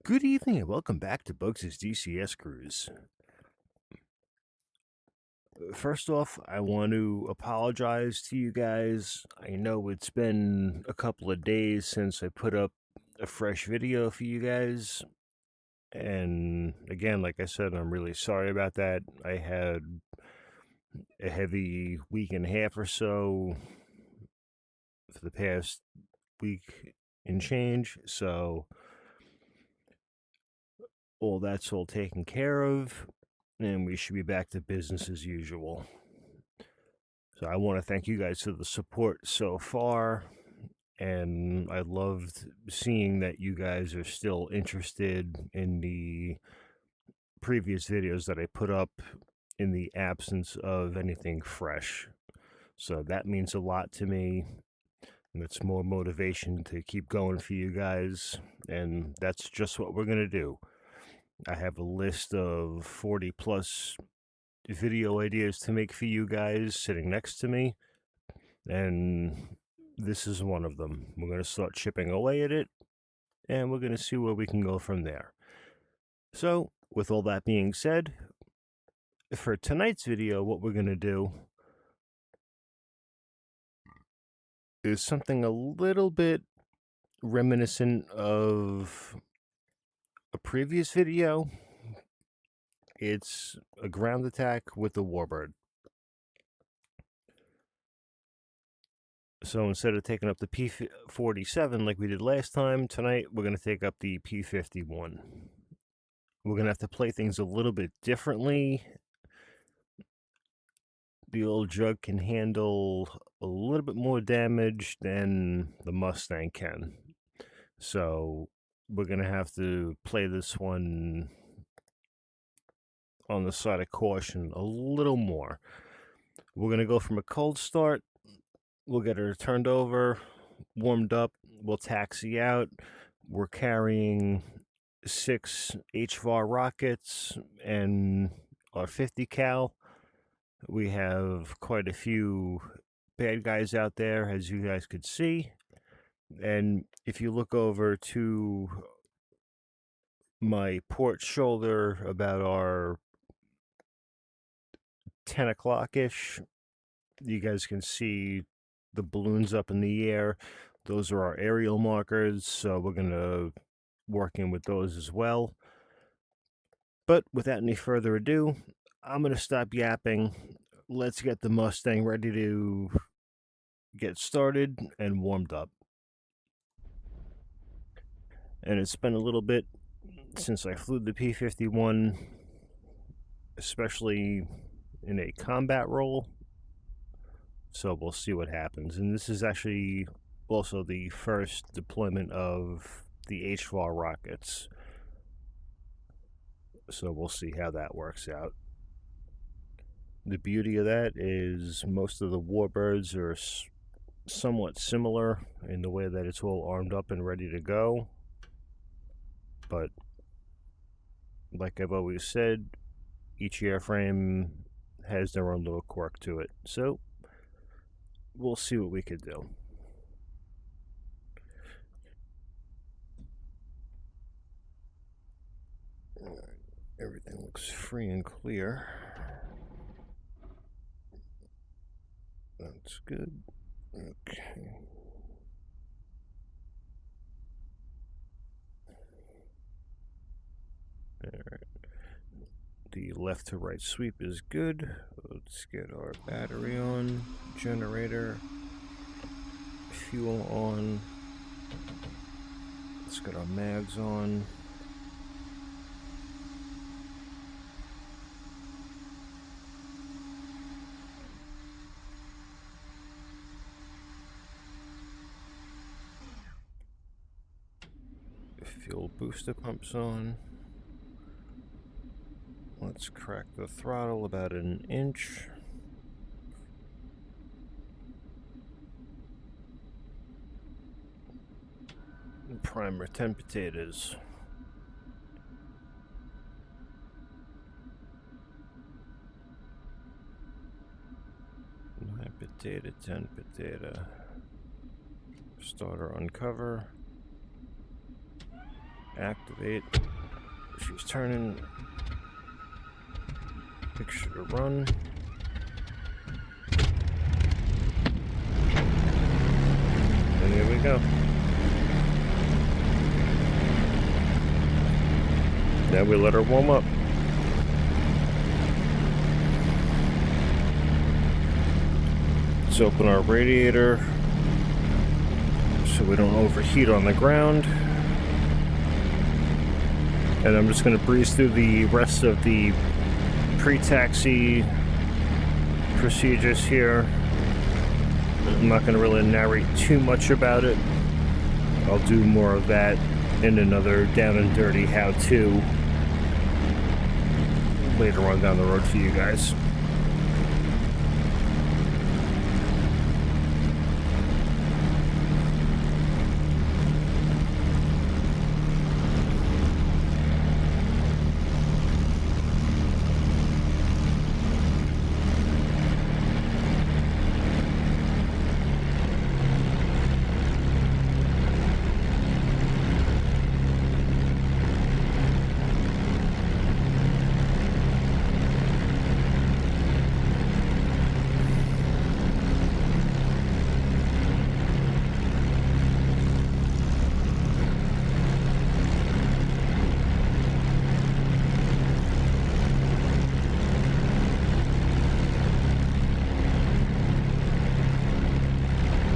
Good evening and welcome back to Bugs' DCS Cruise. First off, I want to apologize to you guys. I know it's been a couple of days since I put up a fresh video for you guys. And again, like I said, I'm really sorry about that. I had a heavy week and a half or so for the past week and change. So all that's all taken care of, and we should be back to business as usual. So I want to thank you guys for the support so far, and I loved seeing that you guys are still interested in the previous videos that I put up in the absence of anything fresh. So that means a lot to me. And it's more motivation to keep going for you guys, and that's just what we're going to do. I have a list of 40 plus video ideas to make for you guys sitting next to me, and this is one of them. We're going to start chipping away at it, and we're going to see where we can go from there. So, with all that being said, for tonight's video, what we're going to do is something a little bit reminiscent of a previous video. It's a ground attack with the Warbird. So instead of taking up the P-47 like we did last time, tonight we're going to take up the P-51. We're going to have to play things a little bit differently. The old Jug can handle a little bit more damage than the Mustang can. So we're going to have to play this one on the side of caution a little more. We're going to go from a cold start. We'll get her turned over, warmed up. We'll taxi out. We're carrying 6 HVAR rockets and our 50 cal. We have quite a few bad guys out there, as you guys could see. And if you look over to my port shoulder about our 10 o'clock-ish, you guys can see the balloons up in the air. Those are our aerial markers, so we're going to work in with those as well. But without any further ado, I'm going to stop yapping. Let's get the Mustang ready to get started and warmed up. And it's been a little bit since I flew the P-51, especially in a combat role. So we'll see what happens. And this is actually also the first deployment of the HVAR rockets. So we'll see how that works out. The beauty of that is most of the Warbirds are somewhat similar in the way that it's all armed up and ready to go. But like I've always said, each airframe has their own little quirk to it. So we'll see what we could do. All right, everything looks free and clear. That's good. Okay. All right. The left to right sweep is good. Let's get our battery on, generator, fuel on. Let's get our mags on. Fuel booster pumps on. Let's crack the throttle about an inch. Primer 10 potatoes. Nine potato, 10 potato. Starter on cover. Activate. She's turning. Picture to run. And here we go. Now we let her warm up. Let's open our radiator so we don't overheat on the ground. And I'm just going to breeze through the rest of the pre-taxi procedures here. I'm not going to really narrate too much about it. I'll do more of that in another down and dirty how-to later on down the road for you guys.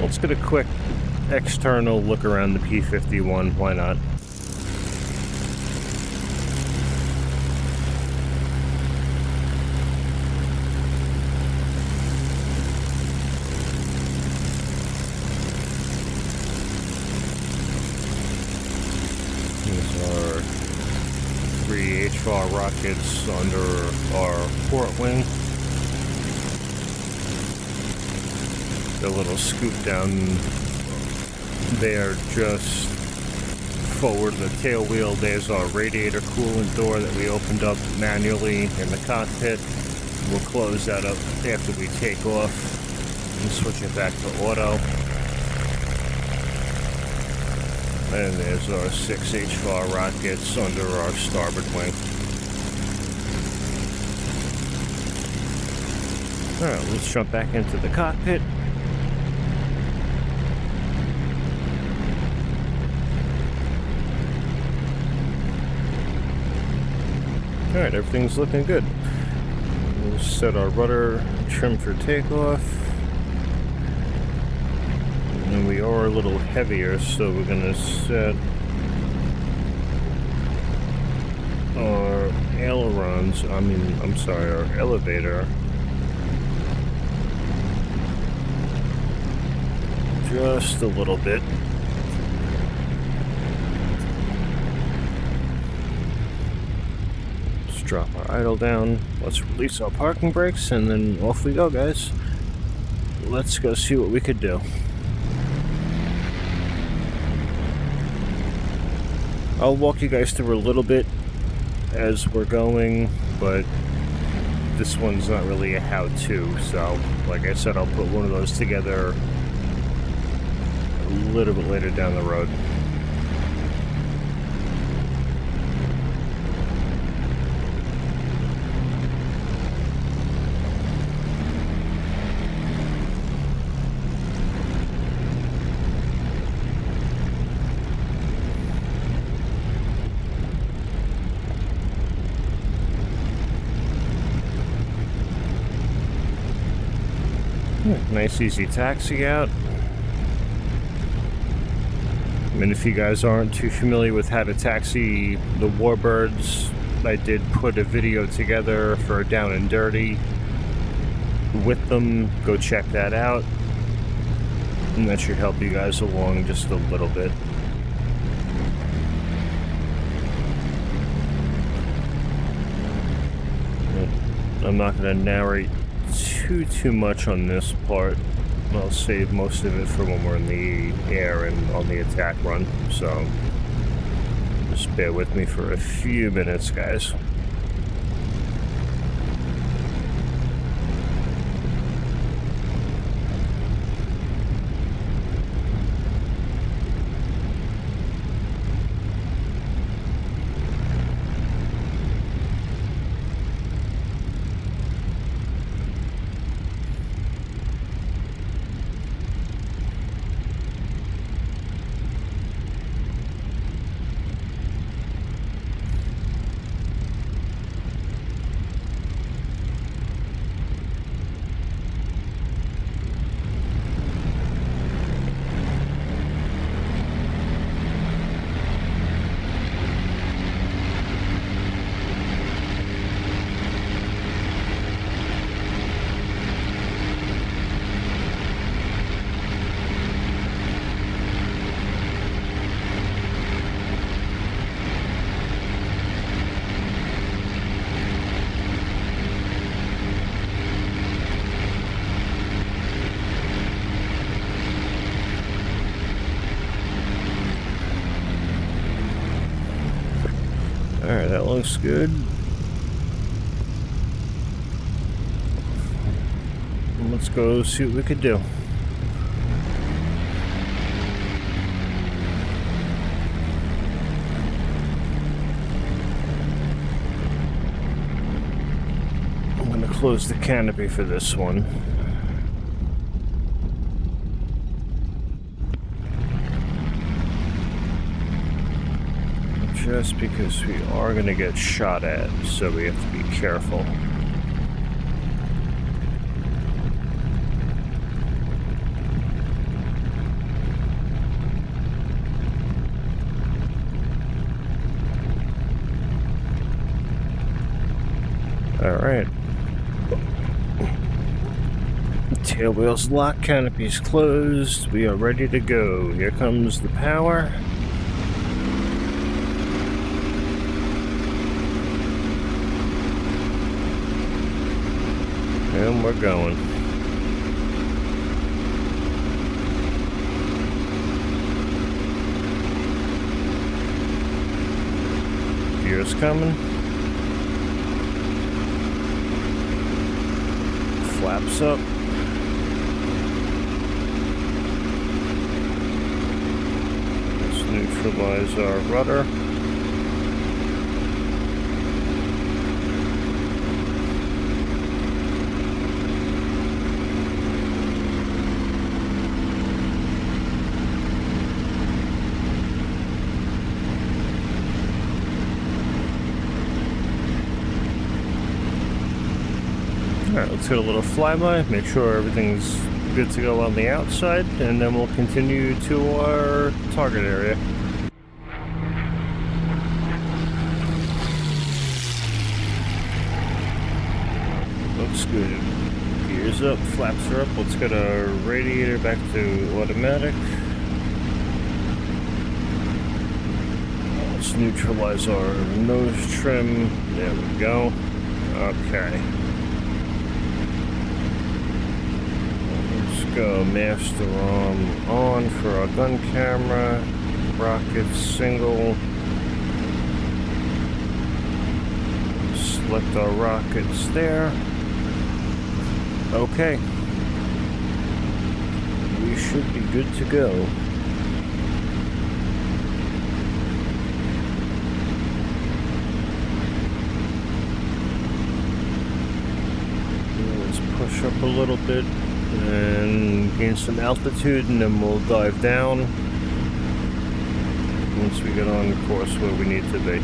Let's get a quick external look around the P-51, why not? These are 3 HVAR rockets under our port wing. A little scoop down there just forward of the tail wheel. There's our radiator coolant door that we opened up manually in the cockpit. We'll close that up after we take off and switch it back to auto. And there's our 6 HVAR rockets under our starboard wing. Alright, let's jump back into the cockpit. Alright, everything's looking good. We'll set our rudder trim for takeoff. And we are a little heavier, so we're going to set our ailerons, our elevator just a little bit. Drop our idle down. Let's release our parking brakes, and then off we go, guys. Let's go see what we could do. I'll walk you guys through a little bit as we're going, but this one's not really a how-to, so like I said, I'll put one of those together a little bit later down the road. Nice easy taxi out. I mean, if you guys aren't too familiar with how to taxi the Warbirds, I did put a video together for Down and Dirty with them. Go check that out, and that should help you guys along just a little bit. I'm not going to narrate too much on this part. I'll save most of it for when we're in the air and on the attack run, so just bear with me for a few minutes, guys. Alright, that looks good. Let's go see what we could do. I'm going to close the canopy for this one. Just because we are going to get shot at, so we have to be careful. Alright. Tail wheels locked, canopies closed. We are ready to go. Here comes the power. And we're going. Gears coming. Flaps up. Let's neutralize our rudder. Alright, let's get a little flyby, make sure everything's good to go on the outside, and then we'll continue to our target area. Looks good. Gears up, flaps are up. Let's get our radiator back to automatic. Let's neutralize our nose trim. There we go. Okay. Go master arm on for our gun camera, rocket single, select our rockets there. Okay, we should be good to go. Let's push up a little bit and gain some altitude, and then we'll dive down once we get on course where we need to be.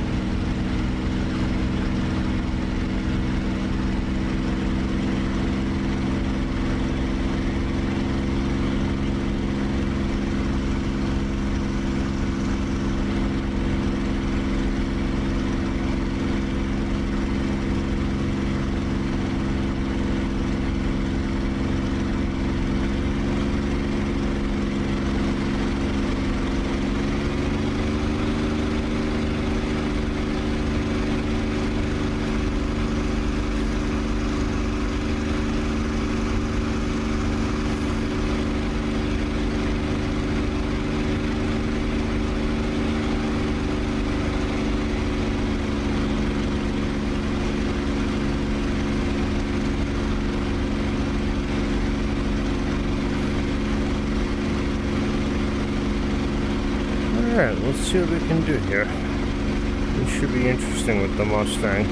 Alright, let's see what we can do here. This should be interesting with the Mustang.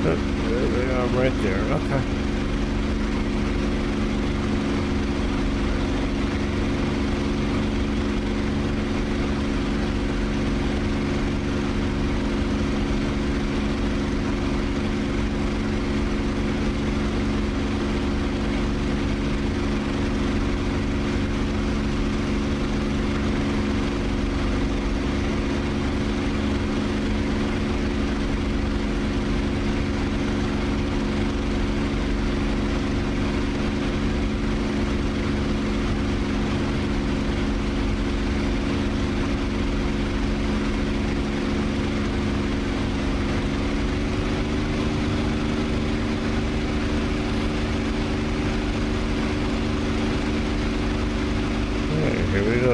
Oh, there they are right there. Okay.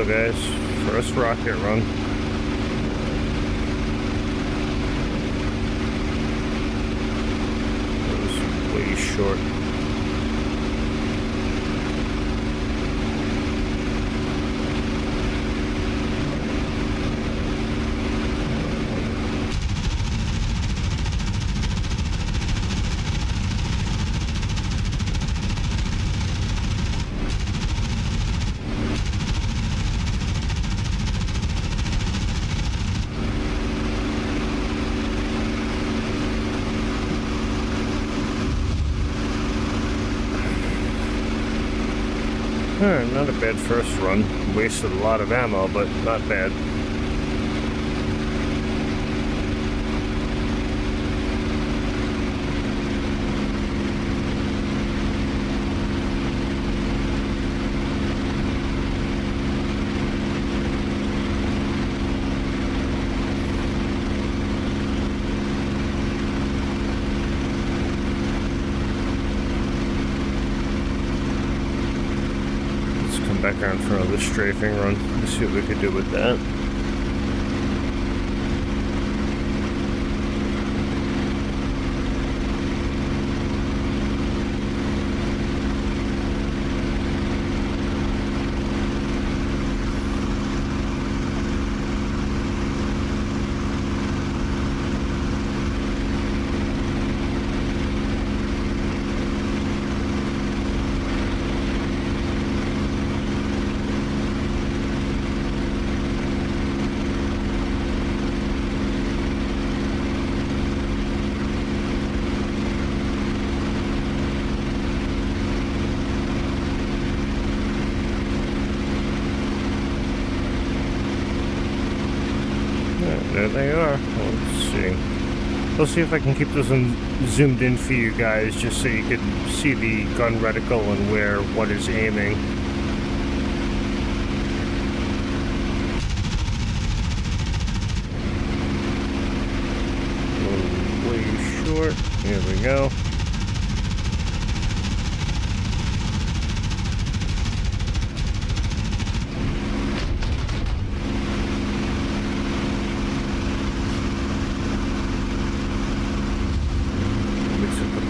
go, guys. First rocket run. That was way short. Not a bad first run. Wasted a lot of ammo, but not bad. Back around for another strafing run. Let's see what we could do with that. There they are. Let's see. Let's see if I can keep this one zoomed in for you guys, just so you can see the gun reticle and where what is aiming. Way short. Here we go.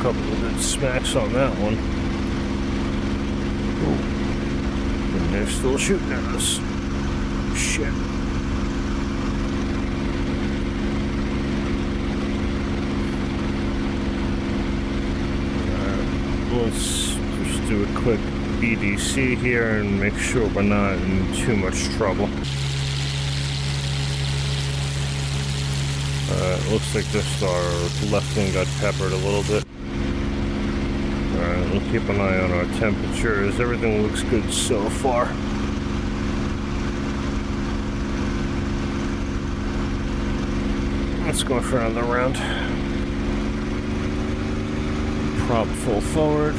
Couple of good smacks on that one. Ooh. And they're still shooting at us. Shit. Let's just do a quick BDC here and make sure we're not in too much trouble. Looks like just our left wing got peppered a little bit. Alright, we'll keep an eye on our temperatures. Everything looks good so far. Let's go for another round. Prop full forward.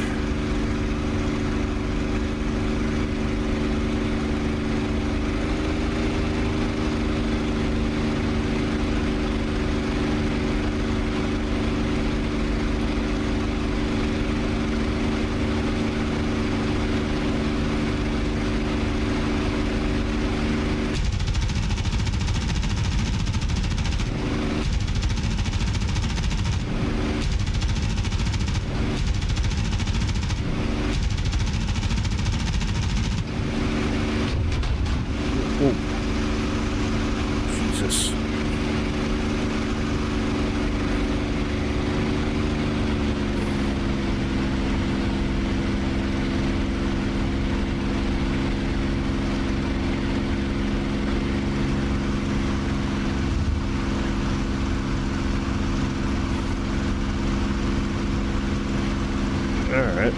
Oh, Jesus. All right.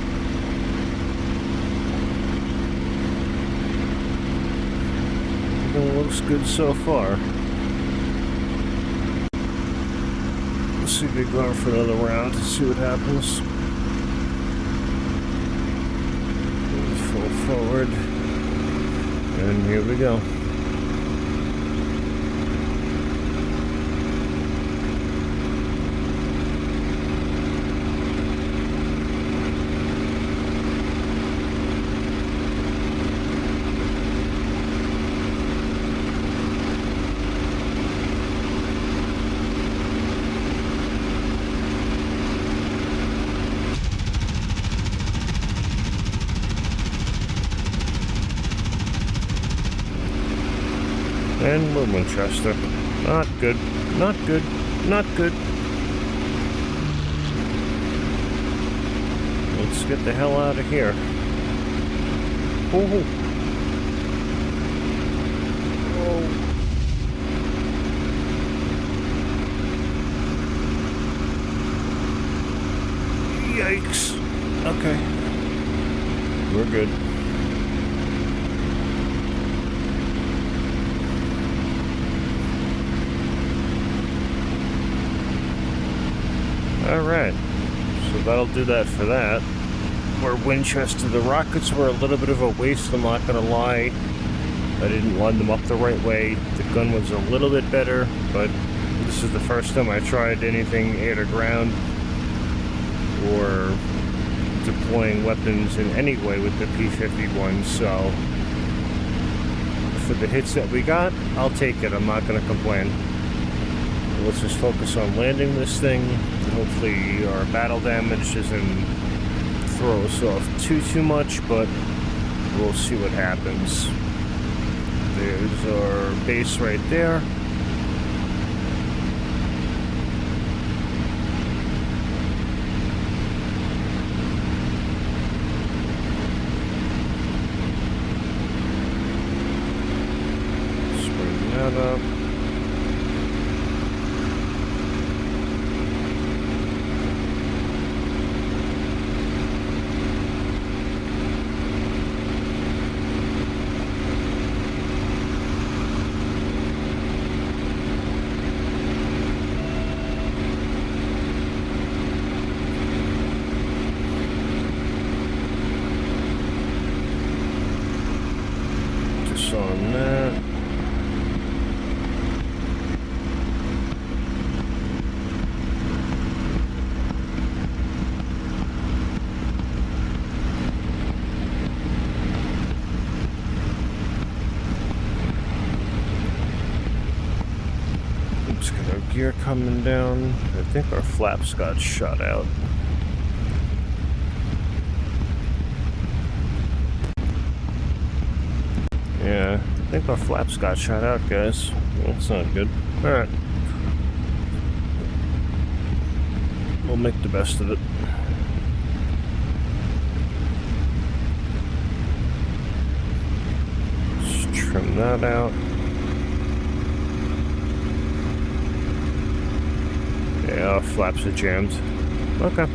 Looks good so far. Let's see if we go for another round to see what happens. Full forward. And here we go. And we're Winchester. Not good. Not good. Not good. Let's get the hell out of here. Oh. Oh. Yikes. Okay. We're good. Alright. So that'll do that for that. We're Winchester. The rockets were a little bit of a waste, I'm not gonna lie. I didn't line them up the right way. The gun was a little bit better, but this is the first time I tried anything air to ground or deploying weapons in any way with the P-51, so for the hits that we got, I'll take it. I'm not going to complain. Let's just focus on landing this thing. Hopefully our battle damage doesn't throw us off too much, but we'll see what happens. There's our base right there. Up. Just on that. Gear coming down. I think our flaps got shot out. Yeah, I think our flaps got shot out, guys. That's not good. Alright. We'll make the best of it. Just trim that out. Yeah, our flaps are jammed. Okay.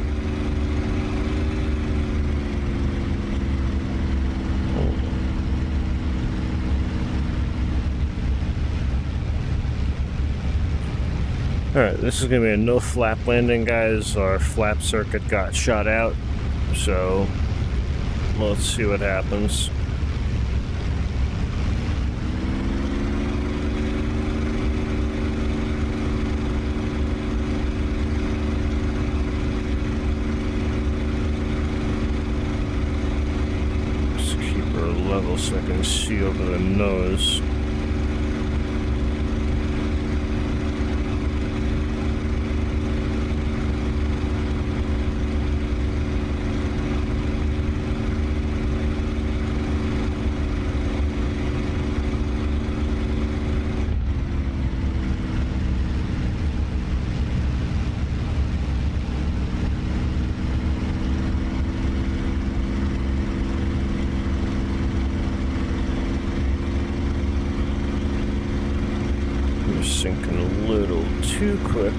Alright, this is going to be a no flap landing, guys. Our flap circuit got shot out, so let's see what happens. Level so I can see over the nose. Sinking a little too quick.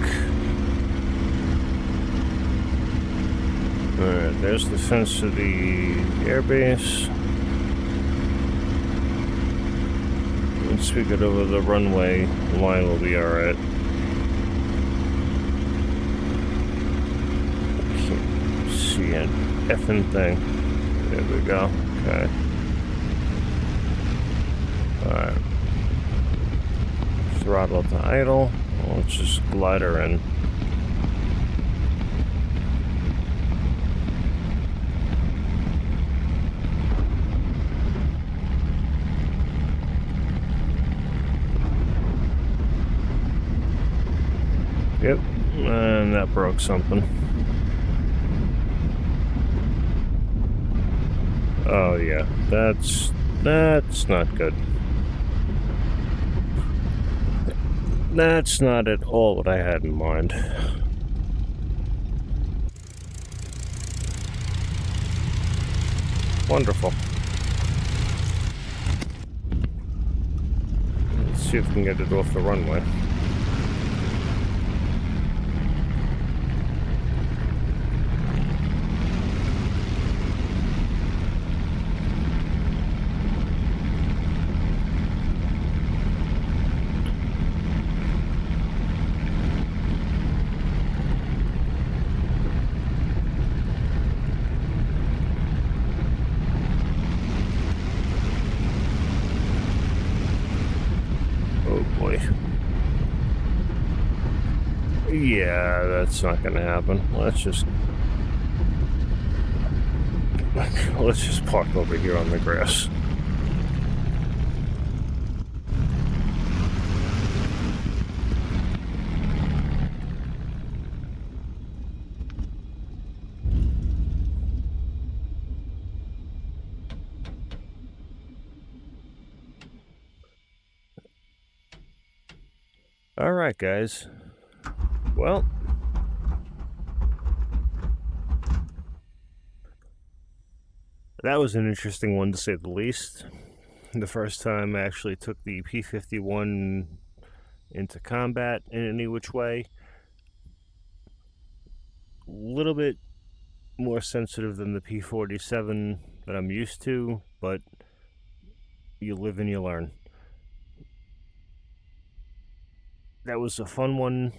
Alright, there's the fence to the airbase. Once we get over the runway, the line will be alright. Can't see an effing thing. There we go. Okay. Alright. Throttle to idle. Let's just glide her in. Yep, and that broke something. Oh yeah, that's not good. That's not at all what I had in mind. Wonderful. Let's see if we can get it off the runway. Oh boy. Yeah, that's not gonna happen. Let's just park over here on the grass. All right, guys. Well, that was an interesting one, to say the least. The first time I actually took the P-51 into combat in any which way. A little bit more sensitive than the P-47 that I'm used to, but you live and you learn. That was a fun one.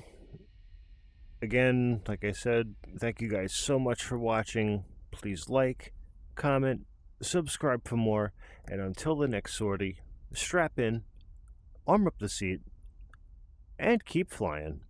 Again, like I said, thank you guys so much for watching. Please like, comment, subscribe for more, and until the next sortie, strap in, arm up the seat, and keep flying.